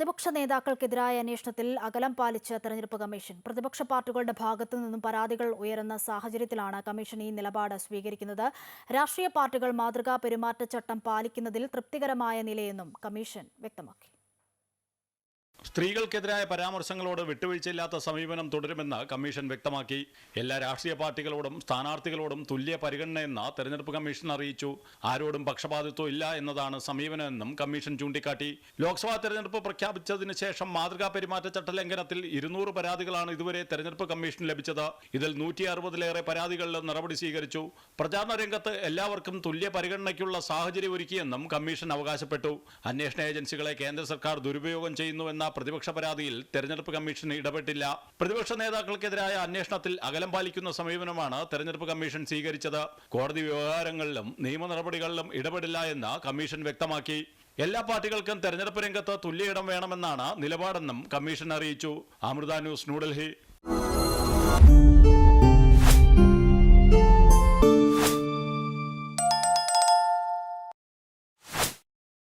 പ്രതിപക്ഷ നേതാക്കൾക്കെതിരായ അന്വേഷണത്തിൽ അകലം പാലിച്ച് തെരഞ്ഞെടുപ്പ് കമ്മീഷൻ. പ്രതിപക്ഷ പാർട്ടികളുടെ ഭാഗത്തു നിന്നും പരാതികൾ ഉയരുന്ന സാഹചര്യത്തിലാണ് കമ്മീഷൻ ഈ നിലപാട് സ്വീകരിക്കുന്നത്. രാഷ്ട്രീയ പാർട്ടികൾ മാതൃകാ പെരുമാറ്റച്ചട്ടം പാലിക്കുന്നതിൽ തൃപ്തികരമായ നിലയെന്നും കമ്മീഷൻ വ്യക്തമാക്കി. സ്ത്രീകൾക്കെതിരായ പരാമർശങ്ങളോട് വിട്ടുവീഴ്ചയില്ലാത്ത സമീപനം തുടരുമെന്ന് കമ്മീഷൻ വ്യക്തമാക്കി. എല്ലാ രാഷ്ട്രീയ പാർട്ടികളോടും സ്ഥാനാർത്ഥികളോടും തുല്യ പരിഗണനയെന്ന് തെരഞ്ഞെടുപ്പ് കമ്മീഷൻ അറിയിച്ചു. ആരോടും പക്ഷപാതിത്വം ഇല്ല എന്നതാണ് സമീപനമെന്നും കമ്മീഷൻ ചൂണ്ടിക്കാട്ടി. ലോക്സഭാ തെരഞ്ഞെടുപ്പ് പ്രഖ്യാപിച്ചതിന് ശേഷം മാതൃകാ പെരുമാറ്റച്ചട്ട ലംഘനത്തിൽ 200 പരാതികളാണ് ഇതുവരെ തെരഞ്ഞെടുപ്പ് കമ്മീഷൻ ലഭിച്ചത്. ഇതിൽ 160-ലേറെ പരാതികളിൽ നടപടി സ്വീകരിച്ചു. പ്രചാരണ രംഗത്ത് എല്ലാവർക്കും തുല്യ പരിഗണനയ്ക്കുള്ള സാഹചര്യം ഒരുക്കിയെന്നും കമ്മീഷൻ അവകാശപ്പെട്ടു. അന്വേഷണ ഏജൻസികളെ കേന്ദ്ര സർക്കാർ ദുരുപയോഗം ചെയ്യുന്നുവെന്ന പ്രതിപക്ഷ പരാതിയിൽ തെരഞ്ഞെടുപ്പ് കമ്മീഷൻ ഇടപെട്ടില്ല. പ്രതിപക്ഷ നേതാക്കൾക്കെതിരായ അന്വേഷണത്തിൽ അകലം പാലിക്കുന്ന സമീപനമാണ് തെരഞ്ഞെടുപ്പ് കമ്മീഷൻ സ്വീകരിച്ചത്. കോടതി വ്യവഹാരങ്ങളിലും നിയമ നടപടികളിലും ഇടപെടില്ല എന്ന് കമ്മീഷൻ വ്യക്തമാക്കി. എല്ലാ പാർട്ടികൾക്കും തെരഞ്ഞെടുപ്പ് രംഗത്ത് തുല്യ ഇടം വേണമെന്നാണ് നിലപാടെന്നും കമ്മീഷൻ അറിയിച്ചു. അമൃത ന്യൂസ്, ന്യൂഡൽഹി.